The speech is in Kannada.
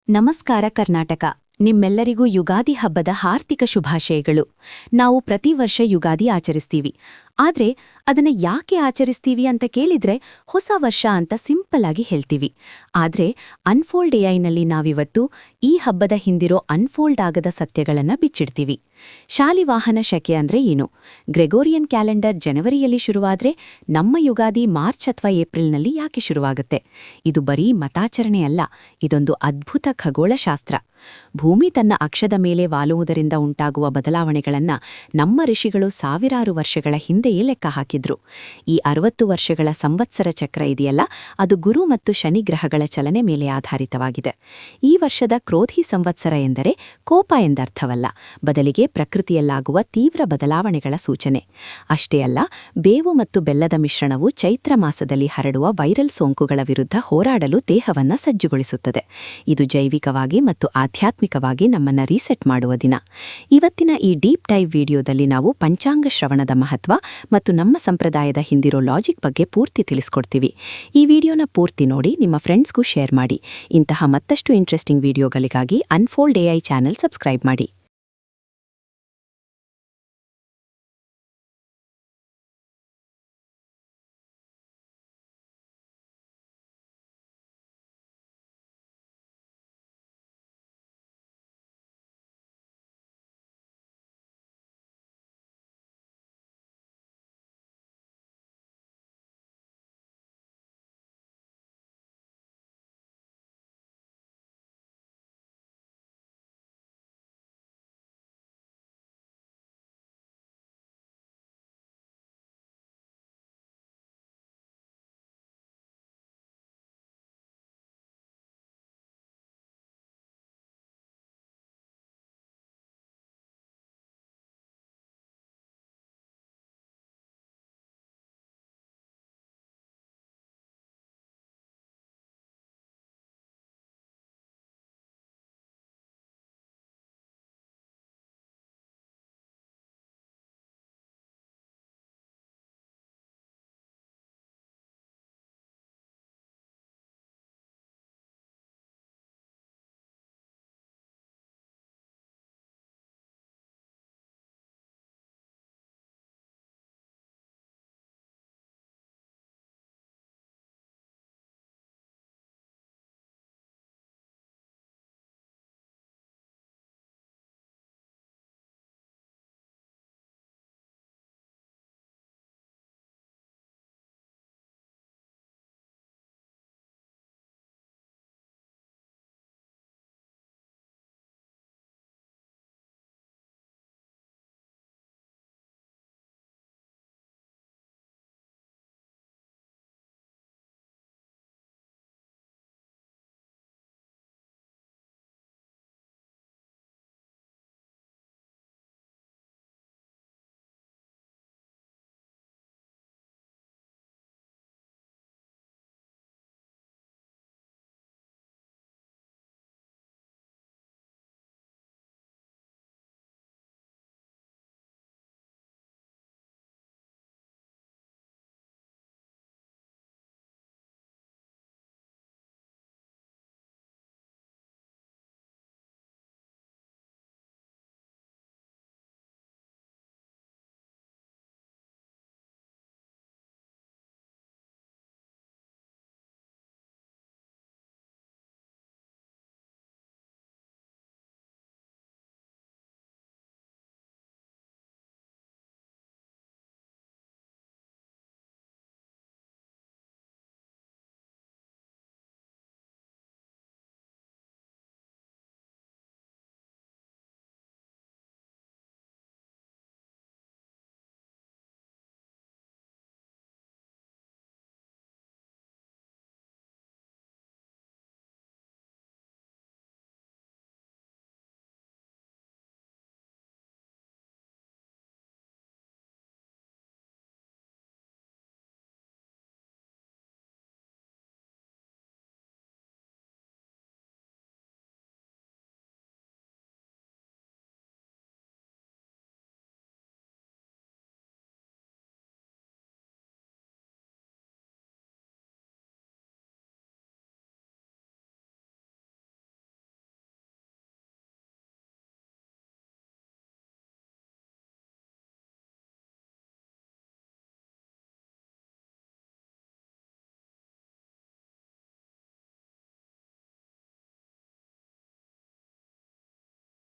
ನಮಸ್ಕಾರ ಕರ್ನಾಟಕ. ನಿಮ್ಮೆಲ್ಲರಿಗೂ ಯುಗಾದಿ ಹಬ್ಬದ ಹಾರ್ದಿಕ ಶುಭಾಶಯಗಳು. ನಾವು ಪ್ರತಿ ವರ್ಷ ಯುಗಾದಿ ಆಚರಿಸ್ತೀವಿ. ಆದ್ರೆ ಅದನ್ನ ಯಾಕೆ ಆಚರಿಸ್ತೀವಿ ಅಂತ ಕೇಳಿದ್ರೆ ಹೊಸ ವರ್ಷ ಅಂತ ಸಿಂಪಲ್ ಆಗಿ ಹೇಳ್ತೀವಿ. ಆದ್ರೆ ಅನ್ಫೋಲ್ಡ್ ಎಐನಲ್ಲಿ ನಾವಿವತ್ತು ಈ ಹಬ್ಬದ ಹಿಂದಿರೋ ಅನ್ಫೋಲ್ಡ್ ಆಗದ ಸತ್ಯಗಳನ್ನ ಬಿಚ್ಚಿಡ್ತೀವಿ. ಶಾಲಿವಾಹನ ಶಕೆ ಅಂದ್ರೆ ಏನು? ಗ್ರೆಗೋರಿಯನ್ ಕ್ಯಾಲೆಂಡರ್ ಜನವರಿಯಲ್ಲಿ ಶುರುವಾದ್ರೆ ನಮ್ಮ ಯುಗಾದಿ ಮಾರ್ಚ್ ಅಥವಾ ಏಪ್ರಿಲ್ನಲ್ಲಿ ಯಾಕೆ ಶುರುವಾಗುತ್ತೆ? ಇದು ಬರೀ ಮತಾಚರಣೆ ಅಲ್ಲ, ಇದೊಂದು ಅದ್ಭುತ ಖಗೋಳಶಾಸ್ತ್ರ. ಭೂಮಿ ತನ್ನ ಅಕ್ಷದ ಮೇಲೆ ವಾಲುವುದರಿಂದ ಉಂಟಾಗುವ ಬದಲಾವಣೆಗಳನ್ನ ನಮ್ಮ ಋಷಿಗಳು ಸಾವಿರಾರು ವರ್ಷಗಳ ಹಿಂದೆಯೇ ಲೆಕ್ಕ ಹಾಕಿದ್ರು. ಈ 60 ವರ್ಷಗಳ ಸಂವತ್ಸರ ಚಕ್ರ ಇದೆಯಲ್ಲ, ಅದು ಗುರು ಮತ್ತು ಶನಿ ಗ್ರಹಗಳ ಚಲನೆ ಮೇಲೆ ಆಧಾರಿತವಾಗಿದೆ. ಈ ವರ್ಷದ ಕ್ರೋಧಿ ಸಂವತ್ಸರ ಎಂದರೆ ಕೋಪ ಎಂದರ್ಥವಲ್ಲ, ಬದಲಿಗೆ ಪ್ರಕೃತಿಯಲ್ಲಾಗುವ ತೀವ್ರ ಬದಲಾವಣೆಗಳ ಸೂಚನೆ. ಅಷ್ಟೇ ಅಲ್ಲ, ಬೇವು ಮತ್ತು ಬೆಲ್ಲದ ಮಿಶ್ರಣವು ಚೈತ್ರ ಮಾಸದಲ್ಲಿ ಹರಡುವ ವೈರಲ್ ಸೋಂಕುಗಳ ವಿರುದ್ಧ ಹೋರಾಡಲು ದೇಹವನ್ನ ಸಜ್ಜುಗೊಳಿಸುತ್ತದೆ. ಇದು ಜೈವಿಕವಾಗಿ ಮತ್ತು ಆಧ್ಯಾತ್ಮಿಕವಾಗಿ ನಮ್ಮನ್ನ ರೀಸೆಟ್ ಮಾಡುವ ದಿನ. ಇವತ್ತಿನ ಈ ಡೀಪ್ ಡೈವ್ ವಿಡಿಯೋದಲ್ಲಿ ನಾವು ಪಂಚಾಂಗ ಶ್ರವಣದ ಮಹತ್ವ ಮತ್ತು ನಮ್ಮ ಸಂಪ್ರದಾಯದ ಹಿಂದಿರೋ ಲಾಜಿಕ್ ಬಗ್ಗೆ ಪೂರ್ತಿ ತಿಳಿಸ್ಕೊಡ್ತೀವಿ. ಈ ವಿಡಿಯೋನ ಪೂರ್ತಿ ನೋಡಿ, ನಿಮ್ಮ ಫ್ರೆಂಡ್ಸ್ಗೂ ಶೇರ್ ಮಾಡಿ. ಇಂತಹ ಮತ್ತಷ್ಟು ಇಂಟ್ರೆಸ್ಟಿಂಗ್ ವಿಡಿಯೋಗಳಿಗಾಗಿ ಅನ್ಫೋಲ್ಡ್ ಎಐ ಚಾನೆಲ್ ಸಬ್ಸ್ಕ್ರೈಬ್ ಮಾಡಿ.